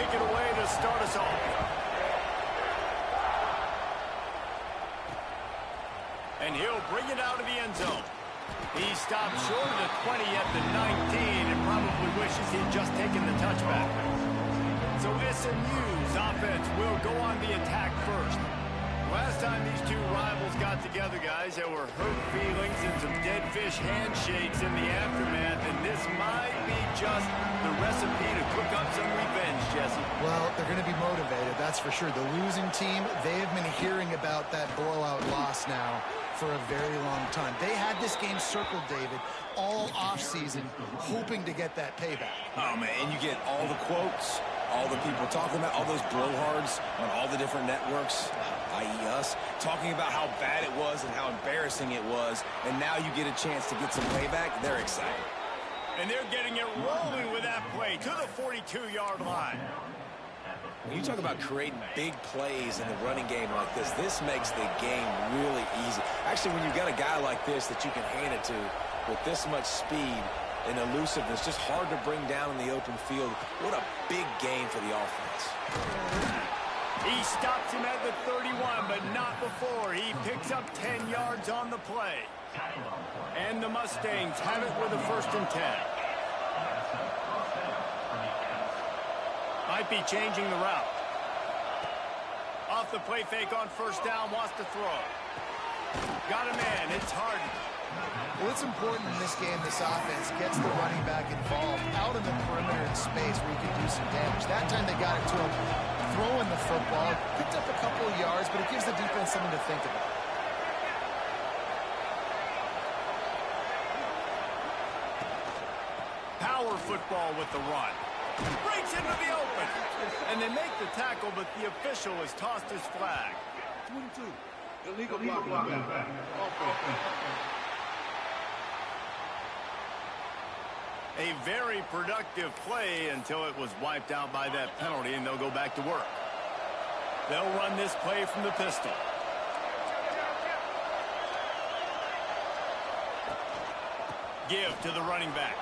take it away to start us off. And he'll bring it out of the end zone. He stopped short of the 20 at the 19 and probably wishes he'd just taken the touchback. So SMU's offense will go on the attack first. Last time these two rivals got together, guys, there were hurt feelings and some dead fish handshakes in the aftermath, and this might be just the recipe to cook up some revenge, Jesse. Well, they're going to be motivated, that's for sure. The losing team, they have been hearing about that blowout loss now for a very long time. They had this game circled, David, all offseason, hoping to get that payback. Oh, man, and you get all the quotes, all the people talking about, all those blowhards on all the different networks, i.e. us, talking about how bad it was and how embarrassing it was, and now you get a chance to get some payback. They're excited. And they're getting it rolling with that play to the 42-yard line. When you talk about creating big plays in the running game like this, this makes the game really easy. Actually, when you've got a guy like this that you can hand it to with this much speed and elusiveness, just hard to bring down in the open field, what a big game for the offense. He stops him at the 31, but not before. He picks up 10 yards on the play. And the Mustangs have it with a 1st and 10. Might be changing the route. Off the play fake on 1st down, wants to throw. Got a man, it's Harden. Well, it's important in this game, this offense gets the running back involved out in the perimeter in space where you can do some damage. That time they got it to him, throwing the football, picked up a couple of yards, but it gives the defense something to think about. Power football with the run. Breaks into the open. And they make the tackle, but the official has tossed his flag. 22. Illegal blocking. A very productive play until it was wiped out by that penalty, and they'll go back to work. They'll run this play from the pistol. Give to the running back.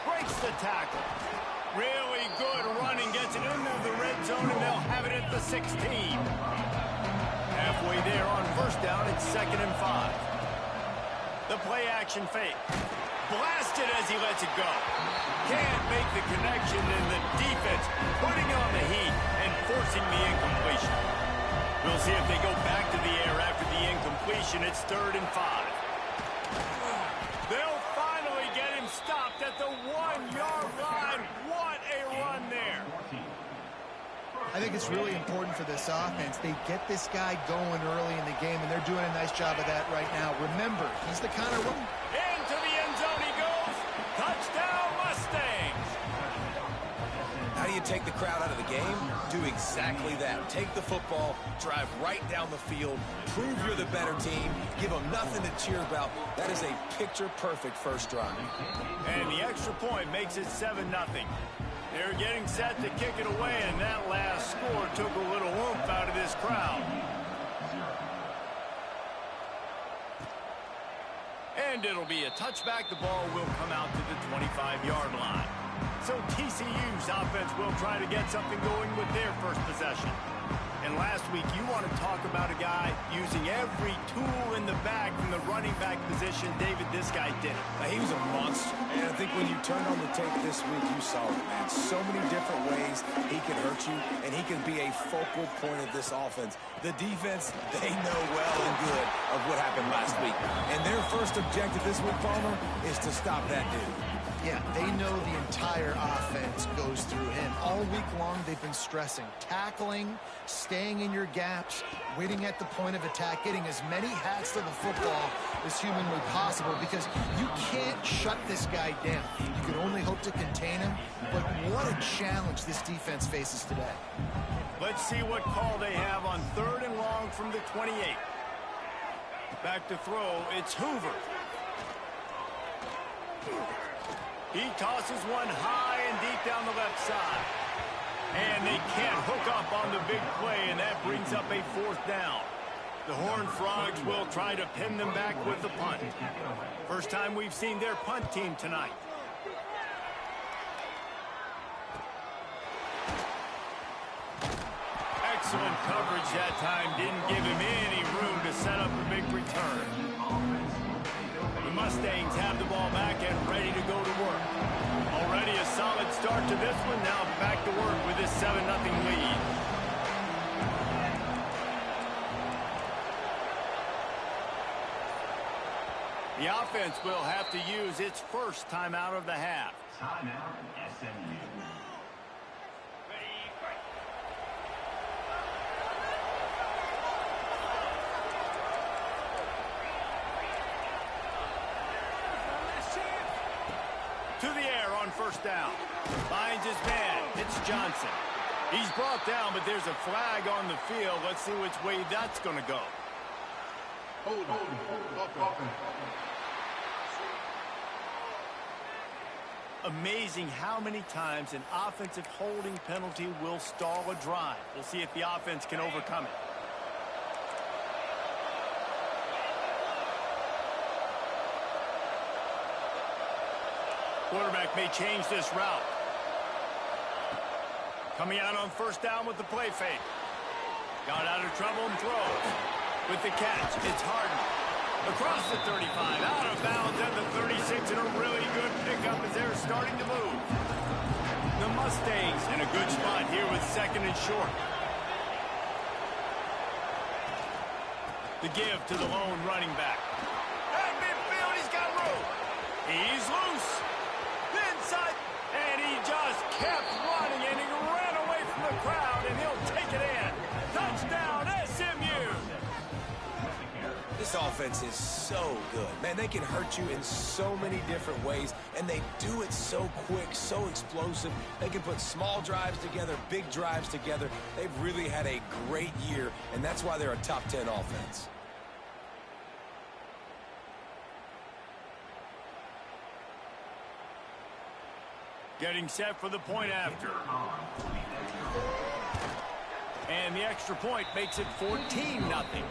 Breaks the tackle. Really good running, gets it into the red zone, and they'll have it at the 16. Halfway there on 1st down, it's 2nd and 5. The play action fake. Blasted as he lets it go. Can't make the connection, and the defense putting on the heat and forcing the incompletion. We'll see if they go back to the air after the incompletion. It's 3rd and 5. They'll finally get him stopped at the 1-yard line. What a run there. I think it's really important for this offense. They get this guy going early in the game, and they're doing a nice job of that right now. Remember, he's the kind of runner. Into the end zone he goes. Touchdown, Mustangs. How do you take the crowd out of the game? Do exactly that. Take the football, drive right down the field, prove you're the better team, give them nothing to cheer about. That is a picture-perfect first drive. And the extra point makes it 7-0. They're getting set to kick it away, and that last score took a little oomph out of this crowd. And it'll be a touchback. The ball will come out to the 25-yard line. So TCU's offense will try to get something going with their first possession. And last week, you want to talk about a guy using every tool in the bag from the running back position. David, this guy did it. He was a monster. And I think when you turned on the tape this week, you saw it, man. So many different ways he can hurt you, and he can be a focal point of this offense. The defense, they know well and good of what happened last week. And their first objective this week, Palmer, is to stop that dude. Yeah, they know the entire offense goes through him. All week long, they've been stressing tackling, staying in your gaps, waiting at the point of attack, getting as many hats to the football as humanly possible, because you can't shut this guy down. You can only hope to contain him, but what a challenge this defense faces today. Let's see what call they have on 3rd and long from the 28. Back to throw, it's Hoover. He tosses one high and deep down the left side. And they can't hook up on the big play, and that brings up a 4th down. The Horned Frogs will try to pin them back with the punt. First time we've seen their punt team tonight. Excellent coverage that time. Didn't give him any room to set up a big return. The Mustangs have the ball back and ready to go to work. Already a solid start to this one. Now back to work with this 7-0 lead. The offense will have to use its first timeout of the half. Timeout, SMU. To the air on first down. Finds his man. It's Johnson. He's brought down, but there's a flag on the field. Let's see which way that's going to go. Hold on. Amazing how many times an offensive holding penalty will stall a drive. We'll see if the offense can overcome it. Quarterback may change this route. Coming out on first down with the play fake. Got out of trouble and throws. With the catch, it's Harden. Across the 35, out of bounds at the 36, and a really good pickup as they're starting to move. The Mustangs in a good spot here with second and short. The give to the lone running back. At midfield, he's got room. He's loose. Inside, and he just kept running, and he ran away from the crowd, and he'll take it in. Touchdown, SMU! This offense is so good. Man, they can hurt you in so many different ways, and they do it so quick, so explosive. They can put small drives together, big drives together. They've really had a great year, and that's why they're a top 10 offense. Getting set for the point after. And the extra point makes it 14-0.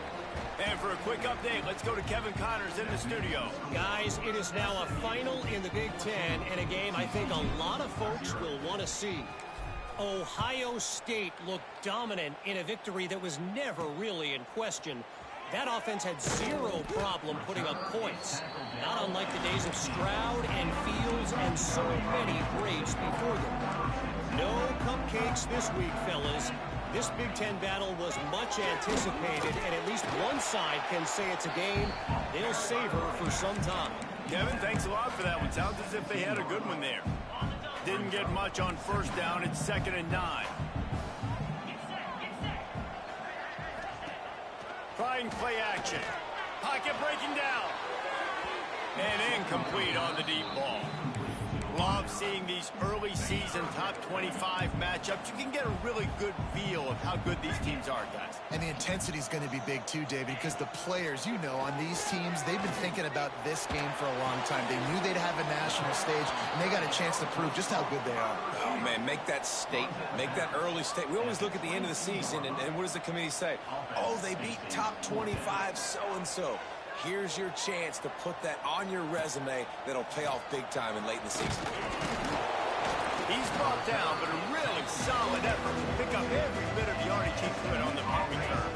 And for a quick update, let's go to Kevin Connors in the studio. Guys, it is now a final in the Big Ten, and a game I think a lot of folks will want to see. Ohio State looked dominant in a victory that was never really in question. That offense had zero problem putting up points, not unlike the days of Stroud and Fields and so many Braves before them. No cupcakes this week, fellas. This Big Ten battle was much anticipated, and at least one side can say it's a game they'll savor for some time. Kevin, thanks a lot for that one. Sounds as if they had a good one there. Didn't get much on first down. It's 2nd and 9. Trying play action. Pocket breaking down. And incomplete on the deep ball. Love seeing these early season top 25 matchups. You can get a really good feel of how good these teams are, guys. And the intensity is going to be big too, David, because the players, you know, on these teams, they've been thinking about this game for a long time. They knew they'd have a national stage, and they got a chance to prove just how good they are. Oh, man, make that statement. Make that early statement. We always look at the end of the season, and what does the committee say? Oh, they beat top 25 so-and-so. Here's your chance to put that on your resume that'll pay off big time and late in the season. He's brought down, but a really solid effort to pick up every bit of yardage he could on the punt return.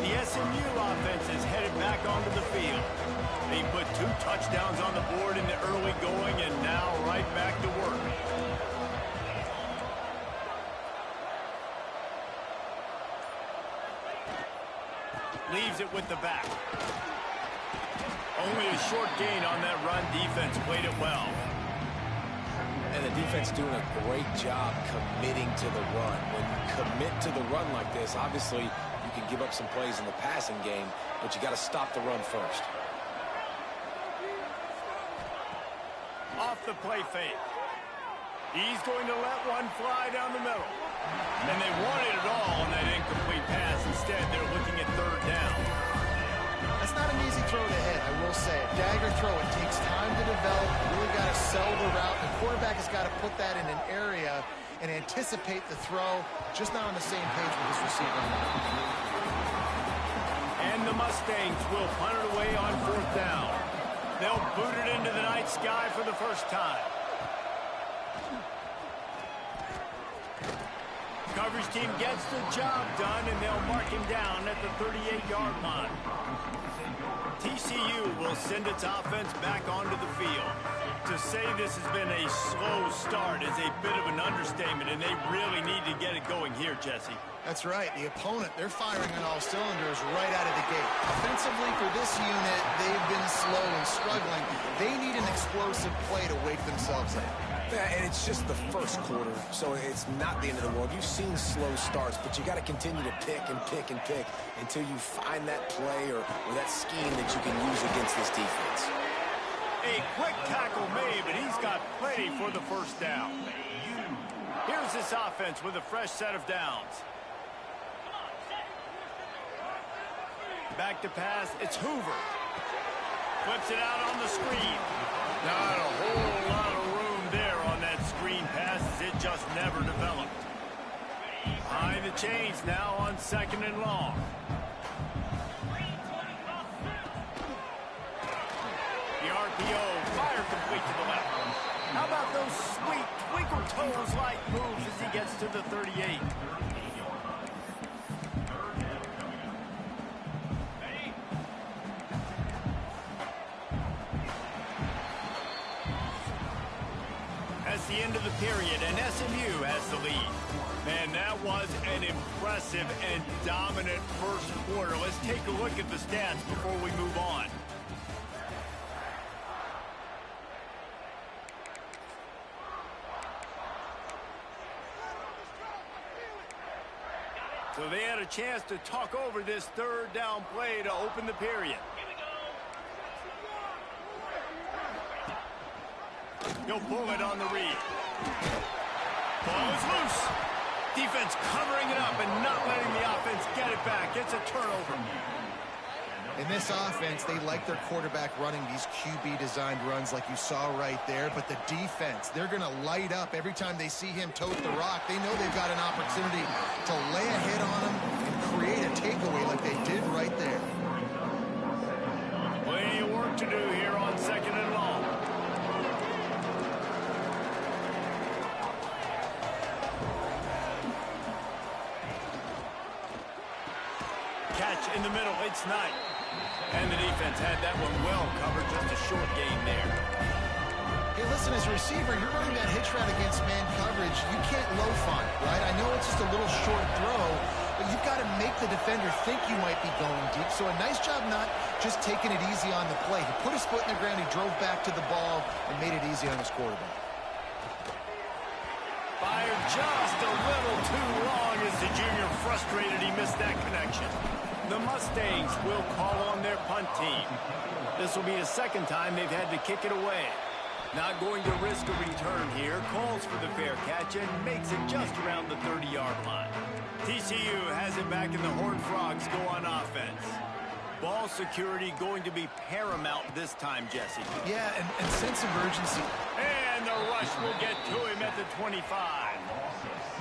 The SMU offense is headed back onto the field. They put 2 touchdowns on the board in the early going, and now right back to work. Leaves it with the back. Only a short gain on that run. Defense played it well. And the defense doing a great job committing to the run. When you commit to the run like this, obviously you can give up some plays in the passing game, but you got to stop the run first. Off the play fake. He's going to let one fly down the middle. And they wanted it all on that incomplete pass. Instead, they're looking at 3rd down. That's not an easy throw to hit, I will say. Dagger throw, it takes time to develop. You really got to sell the route. The quarterback has got to put that in an area and anticipate the throw, just not on the same page with his receiver. And the Mustangs will punt it away on 4th down. They'll boot it into the night sky for the first time. coverage team gets the job done, and they'll mark him down at the 38-yard line. TCU will send its offense back onto the field. To say this has been a slow start is a bit of an understatement, and they really need to get it going here, Jesse. That's right. The opponent, they're firing on all cylinders right out of the gate. Offensively, for this unit, they've been slow and struggling. They need an explosive play to wake themselves up. Yeah, and it's just the first quarter, so it's not the end of the world. You've seen slow starts, but you got to continue to pick and pick and pick until you find that play or that scheme that you can use against this defense. A quick tackle made, but he's got plenty for the first down. Here's this offense with a fresh set of downs. Back to pass, it's Hoover. Flips it out on the screen. Not a whole lot of room there on that screen pass, as it just never developed. Behind the chains now on 2nd and long. The RPO, fire complete to the left. How about those sweet twinkle toes-like moves as he gets to the 38? That's the end of the period, and SMU has the lead. Man, that was an impressive and dominant first quarter. Let's take a look at the stats before we move on. So they had a chance to talk over this third down play to open the period. He'll pull it on the read. Ball is loose. Defense covering it up and not letting the offense get it back. It's a turnover. In this offense, they like their quarterback running these QB-designed runs like you saw right there. But the defense, they're going to light up every time they see him tote the rock. They know they've got an opportunity to lay a hit on him and create a takeaway like they did right there. Plenty of work to do here on 2nd and long. Catch in the middle, it's Knight. And the defense had that one well covered, just a short gain there. Hey, listen, as a receiver, you're running that hitch route against man coverage. You can't loaf on it, right? I know it's just a little short throw, but you've got to make the defender think you might be going deep. So a nice job not just taking it easy on the play. He put his foot in the ground, he drove back to the ball, and made it easy on his quarterback. Fired just a little too long as the junior frustrated he missed that connection. The Mustangs will call on their punt team. This will be the second time they've had to kick it away. Not going to risk a return here. Calls for the fair catch and makes it just around the 30-yard line. TCU has it back, and the Horned Frogs go on offense. Ball security going to be paramount this time, Jesse. Yeah, and sense of urgency. And the rush will get to him at the 25.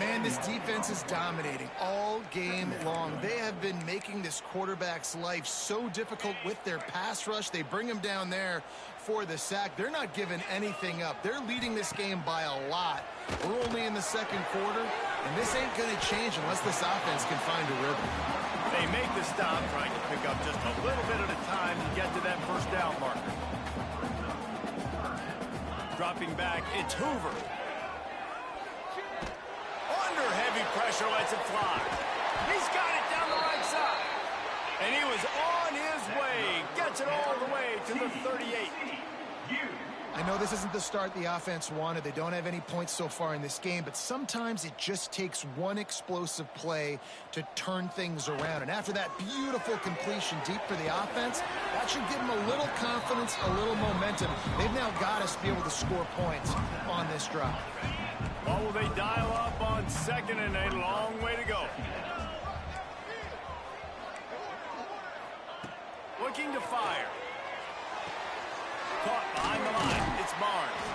Man, this defense is dominating all game long. They have been making this quarterback's life so difficult with their pass rush. They bring him down there for the sack. They're not giving anything up. They're leading this game by a lot. We're only in the second quarter, and this ain't going to change unless this offense can find a rhythm. They make the stop, trying to pick up just a little bit at a time to get to that first down marker. Dropping back, it's Hoover. Under heavy pressure, lets it fly. He's got it down the right side. And he was on his way. Gets it all the way to the 38. I know this isn't the start the offense wanted. They don't have any points so far in this game, but sometimes it just takes one explosive play to turn things around. And after that beautiful completion deep for the offense, that should give them a little confidence, a little momentum. They've now got us to be able to score points on this drive. What will they dial up on 2nd and a long way to go? Looking to fire. Caught behind the line. It's Barnes.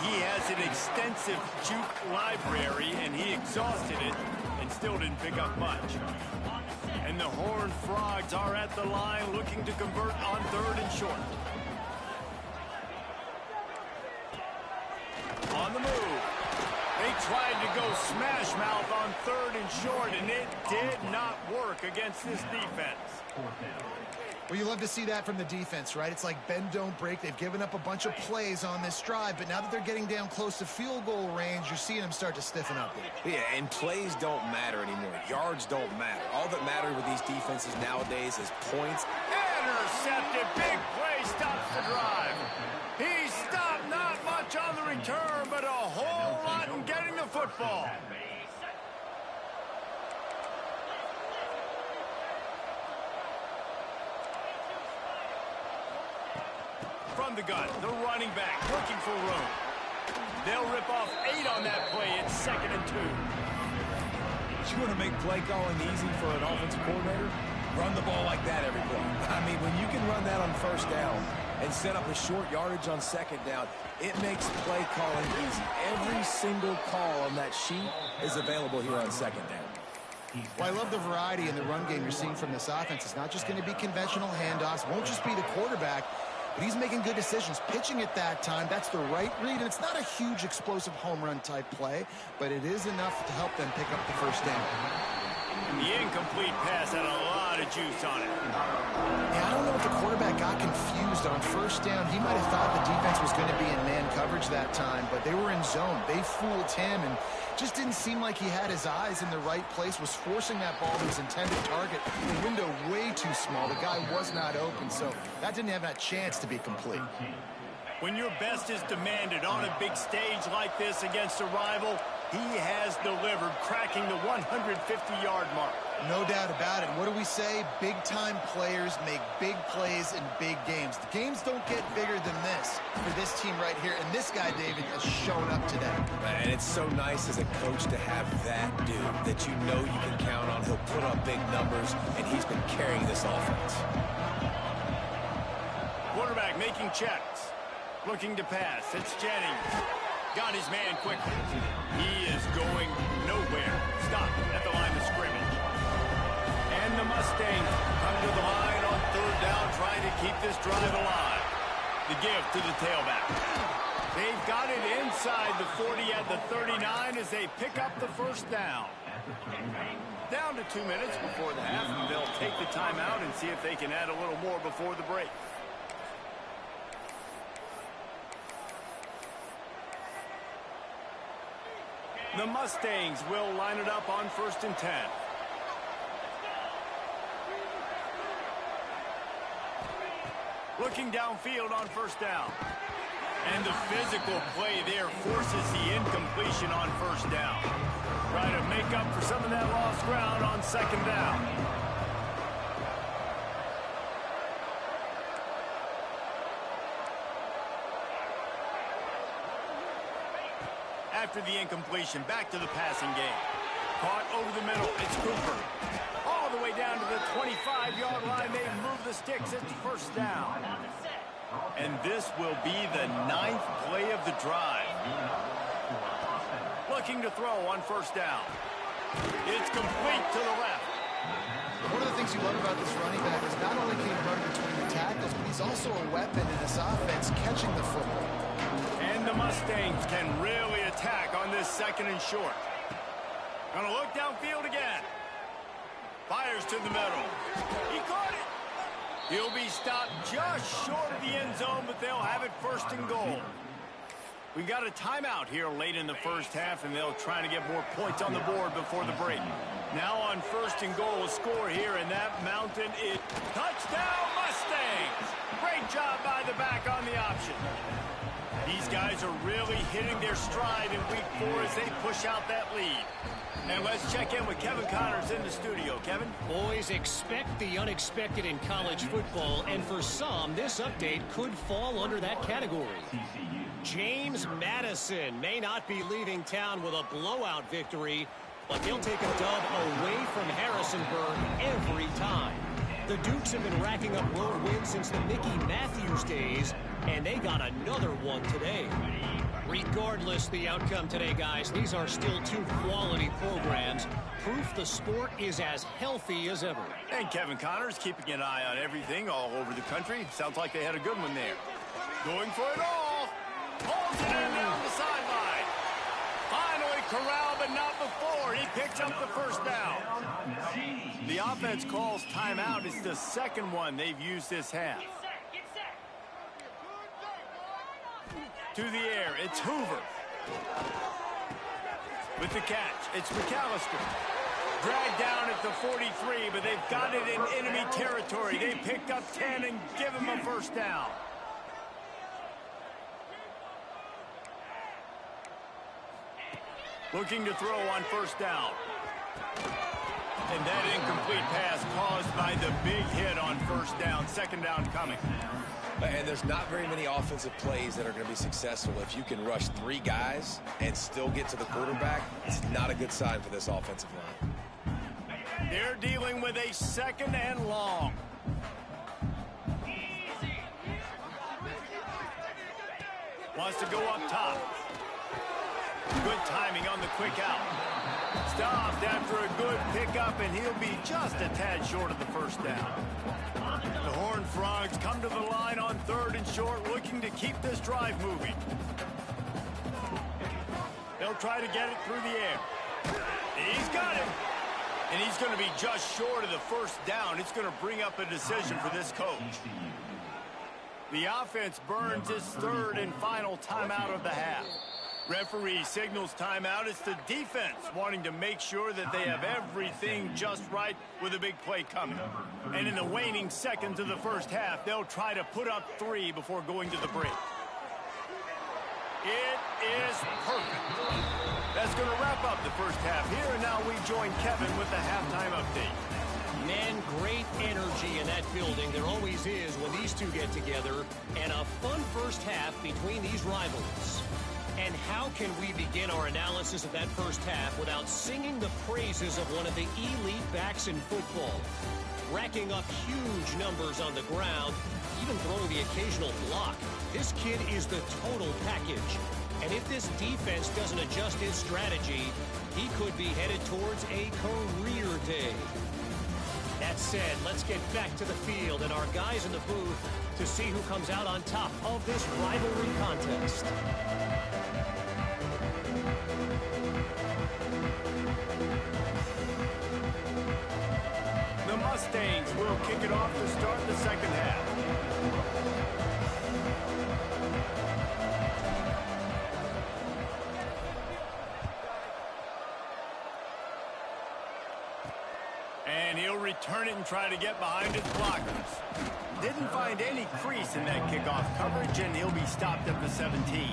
He has an extensive juke library, and he exhausted it and still didn't pick up much. And the Horned Frogs are at the line looking to convert on 3rd and short. On the move. Fakes tried to go smash mouth on 3rd and short, and it did not work against this defense. Well, you love to see that from the defense, right? It's like bend, don't break. They've given up a bunch of plays on this drive, but now that they're getting down close to field goal range, you're seeing them start to stiffen up. Yeah, and plays don't matter anymore. Yards don't matter. All that matters with these defenses nowadays is points. Intercepted. Big play stops the drive. He stopped not much on the return, but a whole lot in getting the football. From the gun, the running back looking for room. They'll rip off 8 on that play. It's 2nd and 2. You want to make play calling easy for an offensive coordinator? Run the ball like that every play. I mean, when you can run that on 1st down and set up a short yardage on 2nd down, it makes play calling easy. Every single call on that sheet is available here on 2nd down. Well, I love the variety in the run game you're seeing from this offense. It's not just going to be conventional handoffs. It won't just be the quarterback. But he's making good decisions, pitching at that time. That's the right read, and it's not a huge explosive home run type play, but it is enough to help them pick up the 1st down. The incomplete pass had a lot of juice on it. Yeah, I don't know if the quarterback got confused on 1st down. He might have thought the defense was going to be in man coverage that time, but they were in zone. They fooled him, and just didn't seem like he had his eyes in the right place, was forcing that ball to his intended target. The window way too small. The guy was not open, so that didn't have that chance to be complete. When your best is demanded on a big stage like this against a rival, he has delivered, cracking the 150-yard mark. No doubt about it. What do we say? Big-time players make big plays in big games. The games don't get bigger than this for this team right here, and this guy, David, has shown up today. And it's so nice as a coach to have that dude that you know you can count on. He'll put up big numbers, and he's been carrying this offense. Quarterback making checks. Looking to pass. It's Jennings. Got his man quickly. He is going nowhere. Stop at the line of scrimmage. And the Mustangs come to the line on 3rd down, trying to keep this drive alive. The give to the tailback. They've got it inside the 40 at the 39 as they pick up the 1st down. Down to 2 minutes before the half, and they'll take the timeout and see if they can add a little more before the break. The Mustangs will line it up on 1st and 10. Looking downfield on 1st down. And the physical play there forces the incompletion on 1st down. Trying to make up for some of that lost ground on 2nd down. After the incompletion, back to the passing game. Caught over the middle, it's Cooper. All the way down to the 25-yard line, they move the sticks, it's 1st down. And this will be the 9th play of the drive. Looking to throw on 1st down. It's complete to the left. One of the things you love about this running back is not only can he run between the tackles, but he's also a weapon in this offense, catching the football. And the Mustangs can really attack on this 2nd and short. Gonna look downfield again. Fires to the middle. He caught it. He'll be stopped just short of the end zone, but they'll have it 1st and goal. We got a timeout here late in the 1st half, and they'll try to get more points on the board before the break. Now on 1st and goal, a score here, and that mountain is touchdown Mustangs. Great job by the back on the option. These guys are really hitting their stride in week 4 as they push out that lead. And let's check in with Kevin Connors in the studio. Kevin? Boys, expect the unexpected in college football, and for some, this update could fall under that category. James Madison may not be leaving town with a blowout victory, but he'll take a dub away from Harrisonburg every time. The Dukes have been racking up road wins since the Mickey Matthews days, and they got another one today. Regardless the outcome today, guys, these are still 2 quality programs. Proof the sport is as healthy as ever. And Kevin Connors keeping an eye on everything all over the country. Sounds like they had a good one there. Going for it all. Holds it in down the sideline. Finally corral, but not before. He picks up the first down. The offense calls timeout. It's the second one they've used this half. To the air, it's Hoover. With the catch, it's McAllister. Dragged down at the 43, but they've got it in enemy territory. They picked up 10 and give him a first down. Looking to throw on first down. And that incomplete pass caused by the big hit on first down. Second down coming. And there's not very many offensive plays that are going to be successful. If you can rush 3 guys and still get to the quarterback, it's not a good sign for this offensive line. They're dealing with a second and long. Wants to go up top. Good timing on the quick out. Stopped after a good pickup, and he'll be just a tad short of the first down. The Horned Frogs come to the line on 3rd and short, looking to keep this drive moving. They'll try to get it through the air. He's got it. And he's going to be just short of the first down. It's going to bring up a decision for this coach. The offense burns its 3rd and final timeout of the half. Referee signals timeout. It's the defense wanting to make sure that they have everything just right with a big play coming. And in the waning seconds of the first half, they'll try to put up 3 before going to the break. It is perfect. That's going to wrap up the first half here, and now we join Kevin with the halftime update. Man, great energy in that building. There always is when these two get together, and a fun first half between these rivals. And how can we begin our analysis of that first half without singing the praises of one of the elite backs in football? Racking up huge numbers on the ground, even throwing the occasional block. This kid is the total package. And if this defense doesn't adjust his strategy, he could be headed towards a career day. That said, let's get back to the field and our guys in the booth to see who comes out on top of this rivalry contest. The Mustangs will kick it off to start the second half. And he'll return it and try to get behind his blockers. Didn't find any crease in that kickoff coverage, and he'll be stopped at the 17.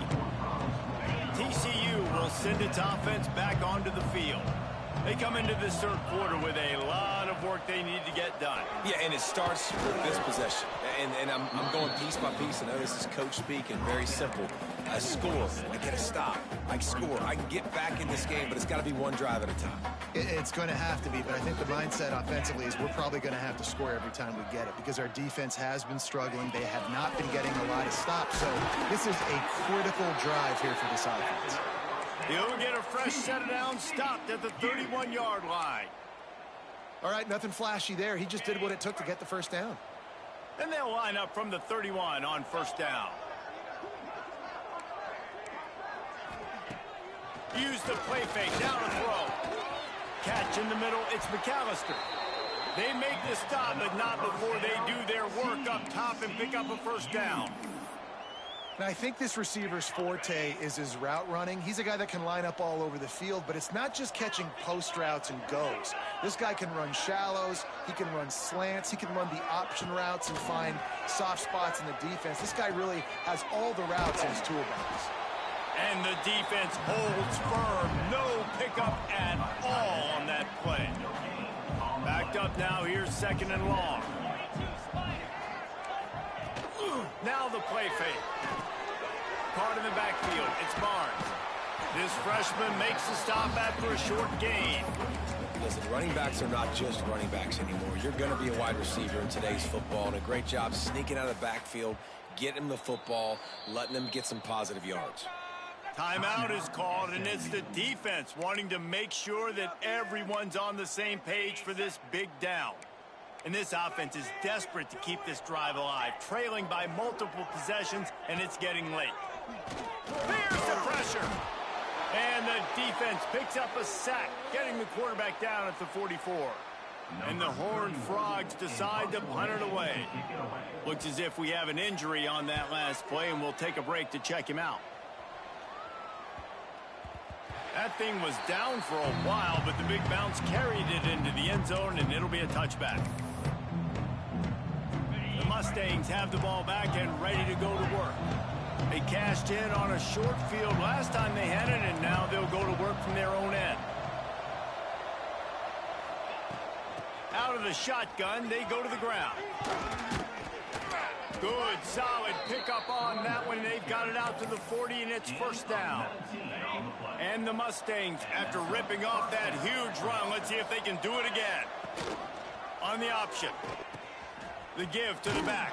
TCU will send its offense back onto the field. They come into this third quarter with a lot of work they need to get done. Yeah, and it starts with this possession. And I'm going piece by piece. I know this is coach speak and very simple. I score. I get a stop. I score. I can get back in this game, but it's got to be one drive at a time. It's going to have to be, but I think the mindset offensively is we're probably going to have to score every time we get it because our defense has been struggling. They have not been getting a lot of stops, so this is a critical drive here for this offense. He'll get a fresh set of downs stopped at the 31-yard line. All right, nothing flashy there. He just did what it took to get the first down. And they'll line up from the 31 on first down. Use the play fake, down and throw. Catch in the middle, it's McAllister. They make the stop, but not before they do their work up top and pick up a first down. Now, I think this receiver's forte is his route running. He's a guy that can line up all over the field, but it's not just catching post routes and goes. This guy can run shallows, he can run slants, he can run the option routes and find soft spots in the defense. This guy really has all the routes in his toolbox. And the defense holds firm. No pickup at all on that play. Backed up now, here's second and long. Now the play fake. Caught in the backfield, it's Barnes. This freshman makes the stop after a short gain. Listen, running backs are not just running backs anymore. You're going to be a wide receiver in today's football, and a great job sneaking out of the backfield, getting them the football, letting them get some positive yards. Timeout is called, and it's the defense wanting to make sure that everyone's on the same page for this big down. And this offense is desperate to keep this drive alive, trailing by multiple possessions, and it's getting late. There's the pressure. And the defense picks up a sack, getting the quarterback down at the 44. And the Horned Frogs decide to punt it away. Looks as if we have an injury on that last play, and we'll take a break to check him out. That thing was down for a while, but the big bounce carried it into the end zone, and it'll be a touchback. The Mustangs have the ball back and ready to go to work. They cashed in on a short field last time they had it, and now they'll go to work from their own end. Out of the shotgun, they go to the ground. Good, solid pickup on that one. They've got it out to the 40, and it's first down. And the Mustangs, after ripping off that huge run, let's see if they can do it again. On the option. The give to the back.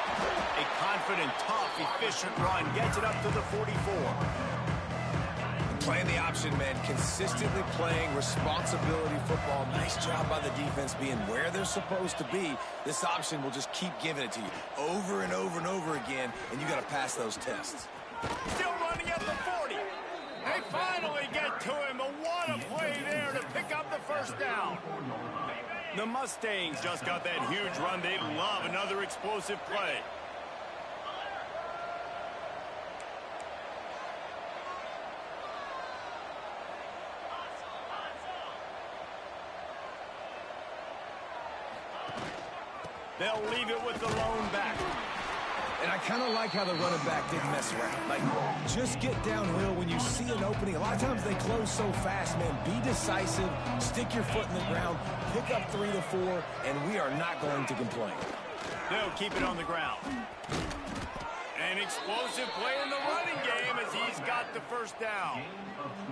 A confident, tough, efficient run gets it up to the 44. Playing the option, man. Consistently playing responsibility football. Nice job by the defense being where they're supposed to be. This option will just keep giving it to you over and over and over again, and you got to pass those tests. Still running at the 40. They finally get to him, but what a play there to pick up the first down. The Mustangs just got that huge run. They love another explosive play. They'll leave it with the lone back. And I kind of like how the running back didn't mess around. Like, just get downhill when you see an opening. A lot of times they close so fast, man. Be decisive, stick your foot in the ground, pick up 3 to 4, and we are not going to complain. They'll keep it on the ground. An explosive play in the running game as he's got the first down.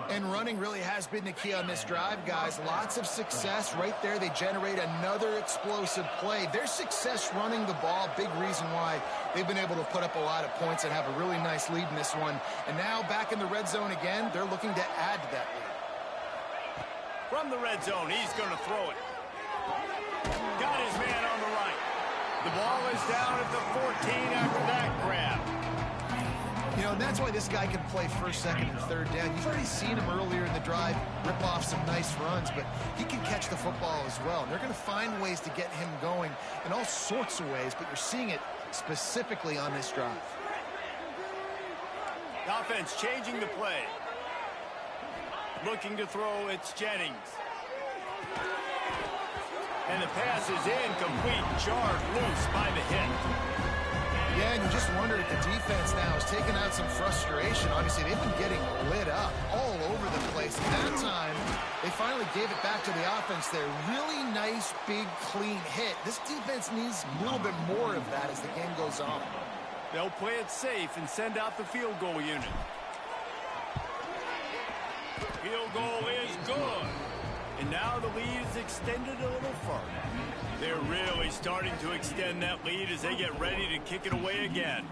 And running really has been the key on this drive, guys. Lots of success right there. They generate another explosive play. Their success running the ball, big reason why they've been able to put up a lot of points and have a really nice lead in this one. And now back in the red zone again, they're looking to add to that lead. From the red zone, he's going to throw it. Got his man on the right. The ball is down at the 14 after that grab. You know, and that's why this guy can play first, second, and third down. You've already seen him earlier in the drive rip off some nice runs, but he can catch the football as well. And they're going to find ways to get him going in all sorts of ways, but you're seeing it specifically on this drive. The offense changing the play. Looking to throw, it's Jennings. And the pass is incomplete, jarred loose by the hit. Yeah, and you just wonder if the defense now is taking out some frustration. Obviously, they've been getting lit up all over the place. And that time, they finally gave it back to the offense there. Really nice, big, clean hit. This defense needs a little bit more of that as the game goes on. They'll play it safe and send out the field goal unit. Field goal is good. And now the lead is extended a little further. They're really starting to extend that lead as they get ready to kick it away again.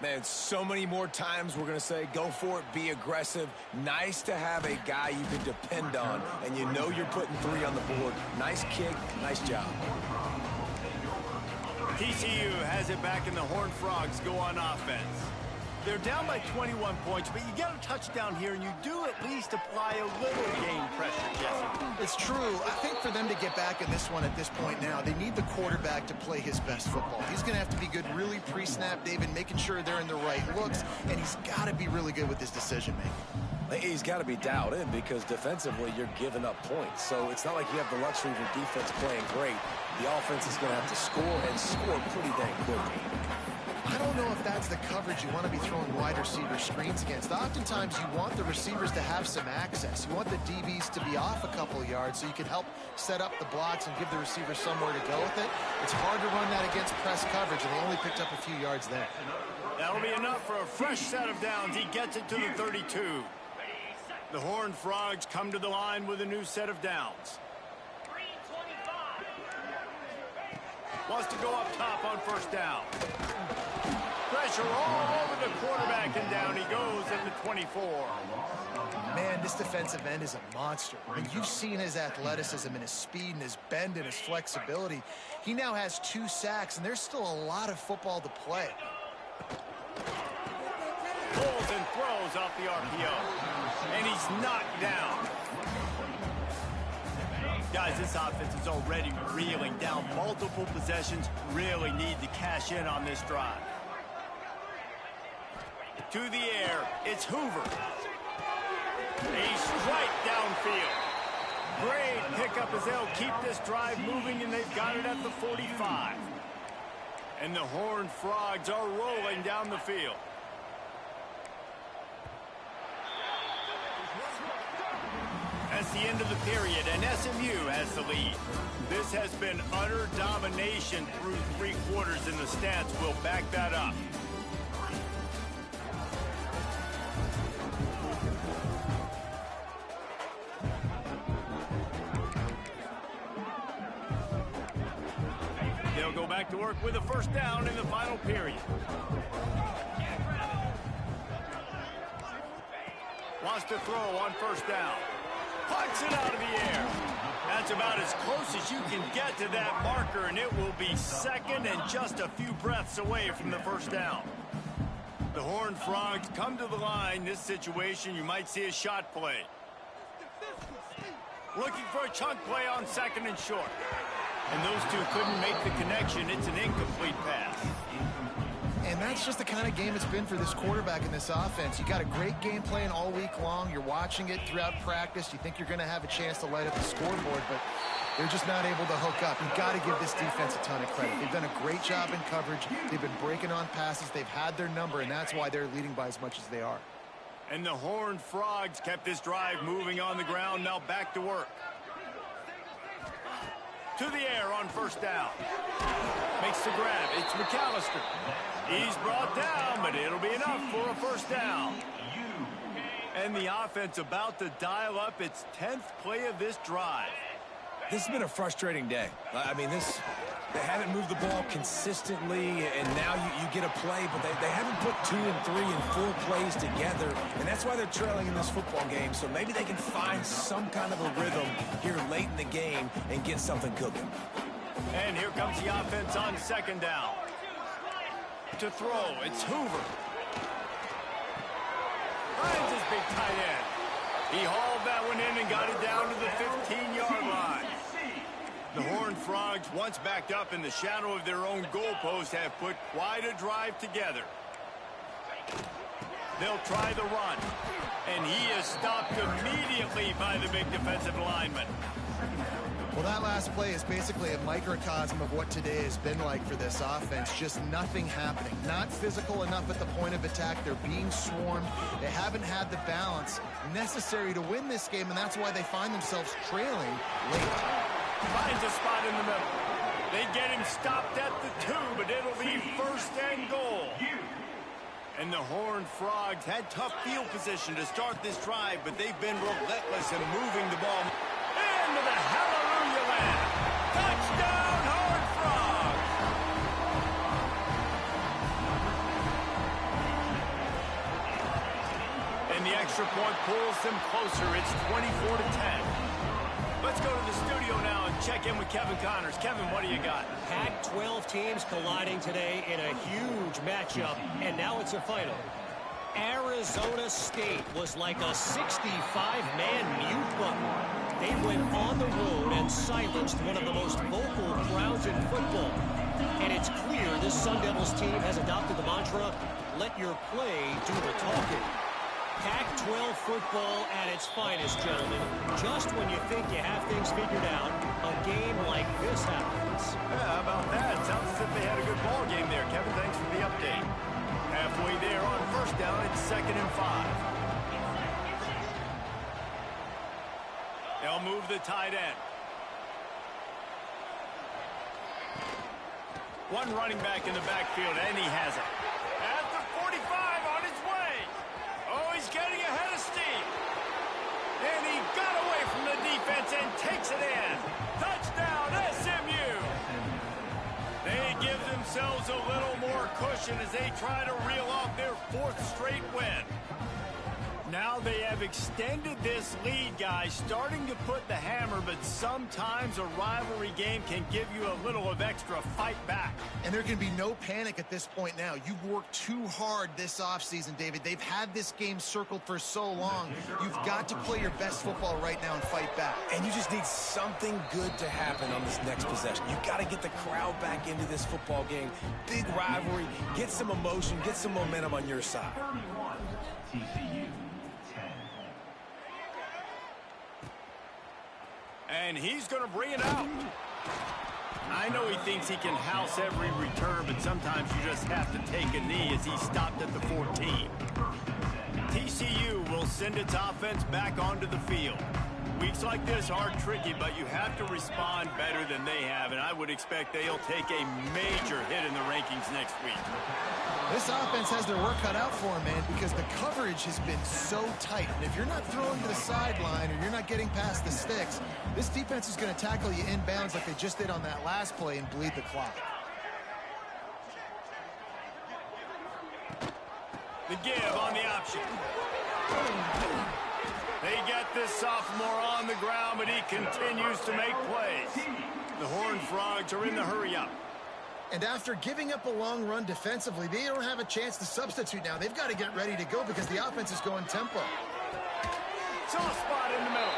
Man, so many more times we're going to say, go for it, be aggressive. Nice to have a guy you can depend on, and you know you're putting 3 on the board. Nice kick, nice job. TCU has it back, and the Horned Frogs go on offense. They're down by 21 points, but you get a touchdown here, and you do at least apply a little game pressure, Jesse. It's true. I think for them to get back in this one at this point now, they need the quarterback to play his best football. He's going to have to be good really pre-snap, David, making sure they're in the right looks, and he's got to be really good with his decision-making. He's got to be dialed in because defensively you're giving up points. So it's not like you have the luxury of your defense playing great. The offense is going to have to score and score pretty dang quickly. I don't know if that's the coverage you want to be throwing wide receiver screens against. Oftentimes, you want the receivers to have some access. You want the DBs to be off a couple of yards so you can help set up the blocks and give the receiver somewhere to go with it. It's hard to run that against press coverage, and they only picked up a few yards there. That'll be enough for a fresh set of downs. He gets it to the 32. The Horned Frogs come to the line with a new set of downs. Wants to go up top on first down. Pressure all over the quarterback, and down he goes at the 24. Man, this defensive end is a monster. I mean, you've seen his athleticism and his speed and his bend and his flexibility. He now has 2 sacks, and there's still a lot of football to play. Pulls and throws goes off the RPO. And he's knocked down. Guys, this offense is already reeling down multiple possessions. Really need to cash in on this drive. To the air, it's Hoover. A strike downfield. Great pickup as they'll keep this drive moving, and they've got it at the 45. And the Horned Frogs are rolling down the field. That's the end of the period, and SMU has the lead. This has been utter domination through 3 quarters, and the stats will back that up. They'll go back to work with a first down in the final period. Wants to throw on first down. Punts it out of the air. That's about as close as you can get to that marker, and it will be second and just a few breaths away from the first down. The Horned Frogs come to the line. This situation, you might see a shot play. Looking for a chunk play on second and short. And those two couldn't make the connection. It's an incomplete pass. And that's just the kind of game it's been for this quarterback in this offense. You got a great game plan all week long. You're watching it throughout practice. You think you're going to have a chance to light up the scoreboard, but they're just not able to hook up. You've got to give this defense a ton of credit. They've done a great job in coverage. They've been breaking on passes. They've had their number, and that's why they're leading by as much as they are. And the Horned Frogs kept this drive moving on the ground. Now back to work. To the air on first down. Makes the grab. It's McAllister. He's brought down, but it'll be enough for a first down. And the offense about to dial up its 10th play of this drive. This has been a frustrating day. I mean, they haven't moved the ball consistently, and now you get a play, but they haven't put 2 and 3 and 4 plays together, and that's why they're trailing in this football game. So maybe they can find some kind of a rhythm here late in the game and get something cooking. And here comes the offense on second down. To throw, it's Hoover. Finds his big tight end. He hauled that one in and got it down to the 15-yard line. The Horned Frogs, once backed up in the shadow of their own goalpost, have put quite a drive together. They'll try the run, and he is stopped immediately by the big defensive lineman. Well, that last play is basically a microcosm of what today has been like for this offense. Just nothing happening. Not physical enough at the point of attack. They're being swarmed. They haven't had the balance necessary to win this game, and that's why they find themselves trailing late. Finds a spot in the middle. They get him stopped at the 2, but it'll be first and goal. And the Horned Frogs had tough field position to start this drive, but they've been relentless in moving the ball into the hallelujah land. Touchdown, Horned Frogs! And the extra point pulls them closer. It's 24-10. Let's go to the studio now and check in with Kevin Connors. Kevin, what do you got? Pac-12 teams colliding today in a huge matchup, and now it's a final. Arizona State was like a 65-man mute button. They went on the road and silenced one of the most vocal crowds in football. And it's clear this Sun Devils team has adopted the mantra, let your play do the talking. Pac-12 football at its finest, gentlemen. Just when you think you have things figured out, a game like this happens. Yeah, how about that? Sounds as if they had a good ball game there. Kevin, thanks for the update. Halfway there on first down, it's 2nd and 5. They'll move the tight end. One running back in the backfield, and he has it. At the 45, on his way. Oh, he's getting ahead of steam. And he got away from the defense and takes it in. Touchdown, SMU. They give themselves a little more cushion as they try to reel off their 4th straight win. Now Now they have extended this lead, guys, starting to put the hammer, but sometimes a rivalry game can give you a little of extra fight back. And there can be no panic at this point now. You've worked too hard this offseason, David. They've had this game circled for so long. You've got to play your best football right now and fight back. And you just need something good to happen on this next possession. You've got to get the crowd back into this football game. Big rivalry. Get some emotion. Get some momentum on your side. 31, TCU, 10. And he's going to bring it out. I know he thinks he can house every return, but sometimes you just have to take a knee as he stopped at the 14. TCU will send its offense back onto the field. Weeks like this are tricky, but you have to respond better than they have, and I would expect they'll take a major hit in the rankings next week. This offense has their work cut out for them, man, because the coverage has been so tight. And if you're not throwing to the sideline or you're not getting past the sticks, this defense is going to tackle you inbounds like they just did on that last play and bleed the clock. The give on the option. They get this sophomore on the ground, but he continues to make plays. The Horned Frogs are in the hurry-up. And after giving up a long run defensively, they don't have a chance to substitute now. They've got to get ready to go because the offense is going tempo. Soft spot in the middle.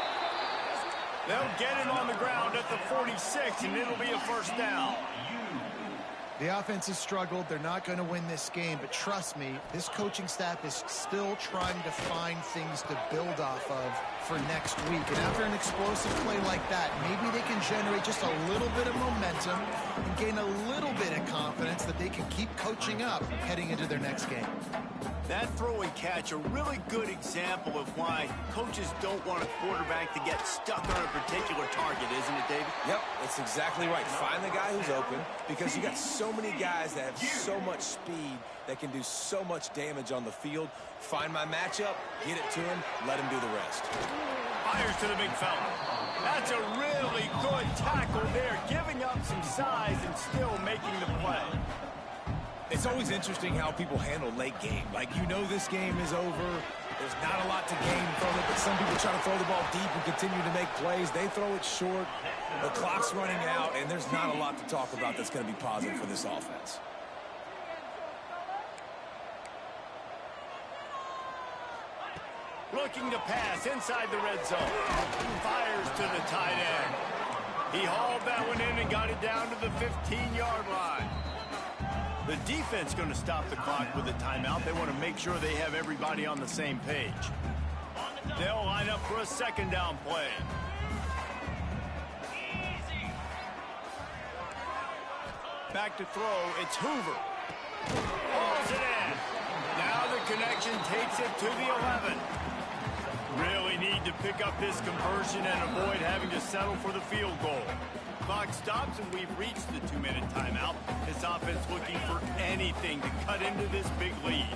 They'll get him on the ground at the 46, and it'll be a first down. The offense has struggled. They're not going to win this game, but trust me, this coaching staff is still trying to find things to build off of for next week. And after an explosive play like that, maybe they can generate just a little bit of momentum and gain a little bit of confidence that they can keep coaching up heading into their next game. That throw and catch, a really good example of why coaches don't want a quarterback to get stuck on a particular target, isn't it, David? Yep, that's exactly right. Find the guy who's open because you got so many guys that have so much speed that can do so much damage on the field. Find my matchup, get it to him, let him do the rest. Fires to the big fella. That's a really good tackle there, giving up some size and still making the play. It's always interesting how people handle late game. Like, you know this game is over. There's not a lot to gain from it, but some people try to throw the ball deep and continue to make plays. They throw it short. The clock's running out, and there's not a lot to talk about that's going to be positive for this offense. Looking to pass inside the red zone. Fires to the tight end. He hauled that one in and got it down to the 15-yard line. The defense going to stop the clock with a timeout. They want to make sure they have everybody on the same page. They'll line up for a second down play. Back to throw. It's Hoover. Hauls it in. Now the connection takes it to the 11. Really need to pick up this conversion and avoid having to settle for the field goal. Clock stops and we've reached the 2-minute timeout. This offense looking for anything to cut into this big lead.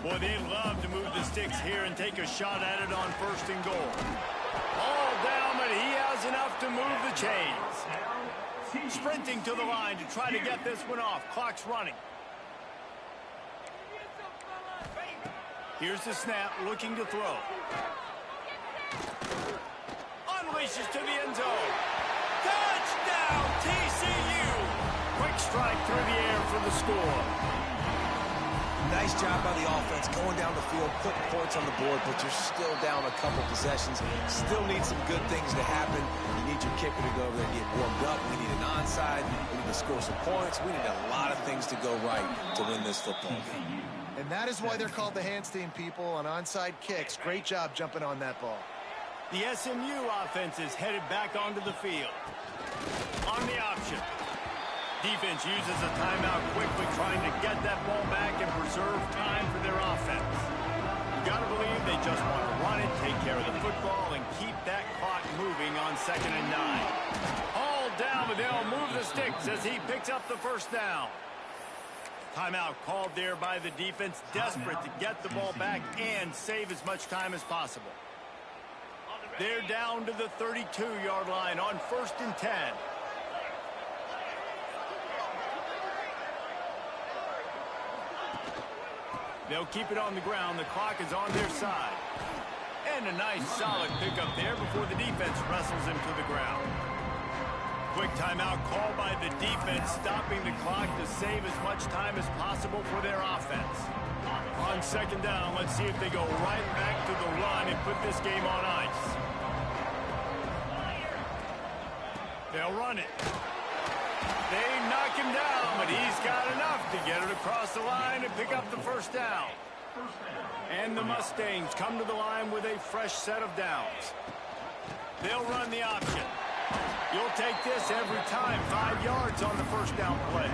Boy, they'd love to move the sticks here and take a shot at it on first and goal. All down, but he has enough to move the chains. Sprinting to the line to try to get this one off. Clock's running. Here's the snap, looking to throw. Unleashes to the end zone. Touchdown, TCU! Quick strike through the air for the score. Nice job by the offense going down the field, putting points on the board, but you're still down a couple possessions. Still need some good things to happen. You need your kicker to go over there and get warmed up. We need an onside. We need to score some points. We need a lot of things to go right to win this football game. And that is why they're called the Handstein people on onside kicks. Great job jumping on that ball. The SMU offense is headed back onto the field. On the option. Defense uses a timeout quickly, trying to get that ball back and preserve time for their offense. You got to believe they just want to run it, take care of the football, and keep that clock moving on 2nd and 9. All down, but they'll move the sticks as he picks up the first down. Timeout called there by the defense, desperate to get the ball back and save as much time as possible. They're down to the 32-yard line on 1st and 10. They'll keep it on the ground. The clock is on their side. And a nice solid pickup there before the defense wrestles him to the ground. Quick timeout called by the defense, stopping the clock to save as much time as possible for their offense. On second down, let's see if they go right back to the run and put this game on ice. They'll run it. They knock him down, but he's got enough to get it across the line and pick up the first down. And the Mustangs come to the line with a fresh set of downs. They'll run the option. You'll take this every time. 5 yards on the first down play.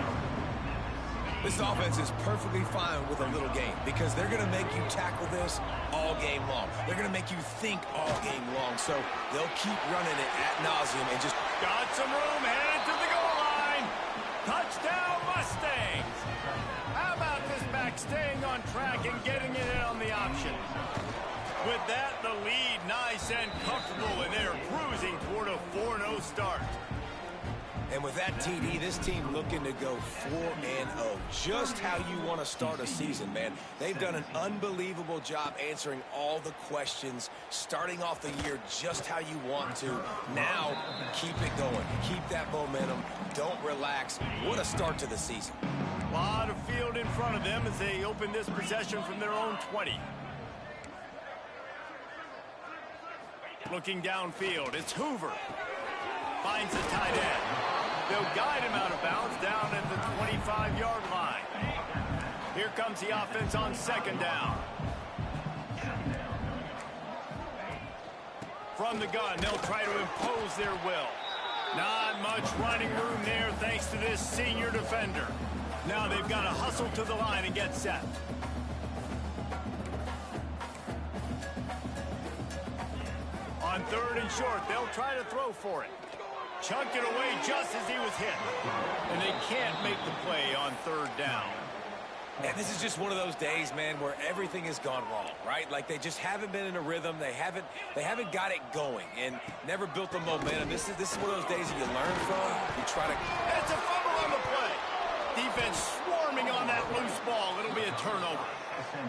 This offense is perfectly fine with a little game because they're going to make you tackle this all game long. They're going to make you think all game long. So they'll keep running it ad nauseum and just... Got some room, headed to the goal line. Touchdown, Mustangs. How about this back staying on track and getting it in on the option? With that, the lead nice and comfortable, and they're cruising toward a 4-0 start. And with that TD, this team looking to go 4-0. Just how you want to start a season, man. They've done an unbelievable job answering all the questions, starting off the year just how you want to. Now, keep it going. Keep that momentum. Don't relax. What a start to the season. A lot of field in front of them as they open this possession from their own 20. Looking downfield, it's Hoover. Finds the tight end. They'll guide him out of bounds down at the 25-yard line. Here comes the offense on second down. From the gun, they'll try to impose their will. Not much running room there thanks to this senior defender. Now they've got to hustle to the line and get set. On third and short, they'll try to throw for it. Chunked it away just as he was hit. And they can't make the play on third down. And this is just one of those days, man, where everything has gone wrong, right? Like they just haven't been in a rhythm. They haven't got it going and never built the momentum. This is one of those days that you learn from. You try to... It's a fumble on the play. Defense swarming on that loose ball. It'll be a turnover.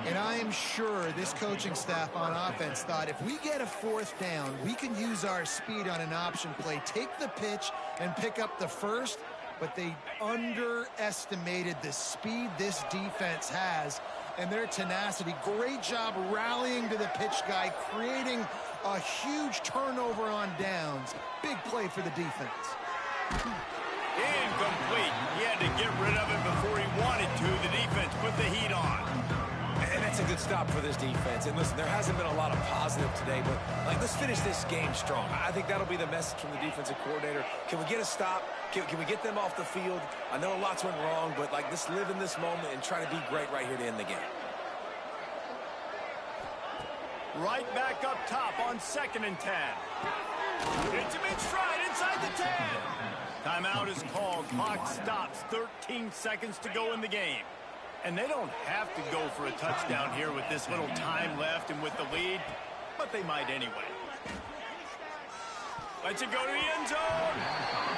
And I am sure this coaching staff on offense thought if we get a fourth down, we can use our speed on an option play, take the pitch, and pick up the first. But they underestimated the speed this defense has and their tenacity. Great job rallying to the pitch guy, creating a huge turnover on downs. Big play for the defense. Incomplete. He had to get rid of it before he wanted to. The defense put the heat on. And that's a good stop for this defense. And listen, there hasn't been a lot of positive today, but let's finish this game strong. I think that'll be the message from the defensive coordinator. Can we get a stop? Can we get them off the field? I know lots went wrong, but let's live in this moment and try to be great right here to end the game. Right back up top on 2nd and 10. It's a mid-stride inside the 10. Timeout is called. Clock stops. 13 seconds to go in the game. And they don't have to go for a touchdown here with this little time left and with the lead, but they might anyway. Lets it go to the end zone.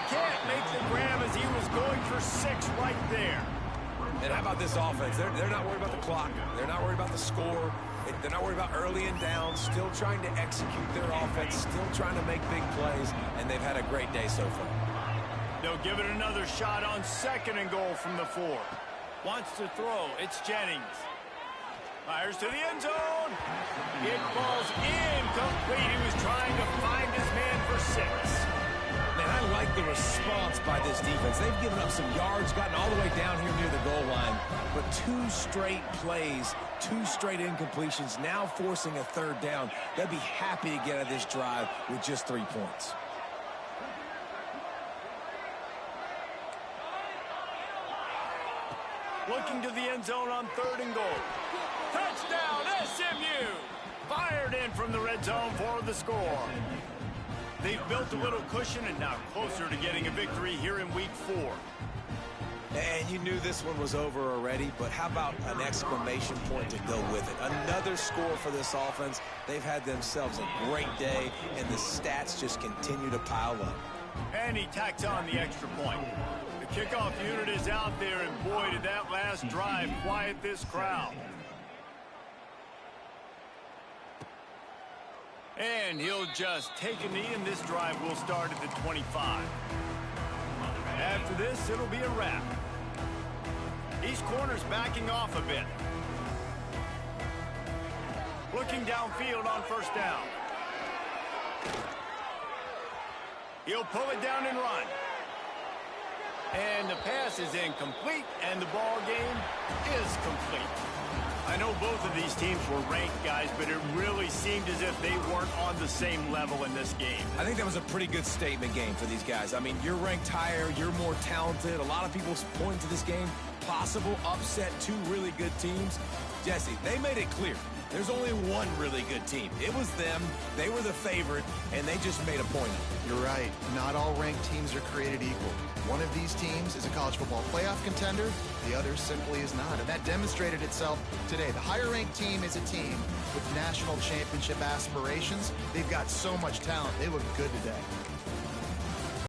Can't make the grab as he was going for 6 right there. And how about this offense? They're not worried about the clock. They're not worried about the score. They're not worried about early and down. Still trying to execute their offense. Still trying to make big plays. And they've had a great day so far. They'll give it another shot on 2nd and goal from the 4. Wants to throw. It's Jennings. Fires to the end zone. It falls incomplete. He was trying to find his man for 6. Man, I like the response by this defense. They've given up some yards, gotten all the way down here near the goal line. But 2 straight plays, 2 straight incompletions, now forcing a 3rd down. They'll be happy to get out of this drive with just 3 points. Looking to the end zone on 3rd and goal. Touchdown, SMU! Fired in from the red zone for the score. They've built a little cushion and now closer to getting a victory here in week 4. And you knew this one was over already, but how about an exclamation point to go with it? Another score for this offense. They've had themselves a great day, and the stats just continue to pile up. And he tacks on the extra point. The kickoff unit is out there, and boy, did that last drive quiet this crowd. And he'll just take a knee, and this drive will start at the 25. After this, it'll be a wrap. These corners backing off a bit. Looking downfield on first down. He'll pull it down and run. And the pass is incomplete, and the ball game is complete. I know both of these teams were ranked, guys, but it really seemed as if they weren't on the same level in this game. I think that was a pretty good statement game for these guys. I mean, you're ranked higher, you're more talented. A lot of people point to this game, possible upset, two really good teams. Jesse, they made it clear. There's only one really good team. It was them. They were the favorite, and they just made a point of it. You're right. Not all ranked teams are created equal. One of these teams is a college football playoff contender. The other simply is not. And that demonstrated itself today. The higher-ranked team is a team with national championship aspirations. They've got so much talent. They look good today.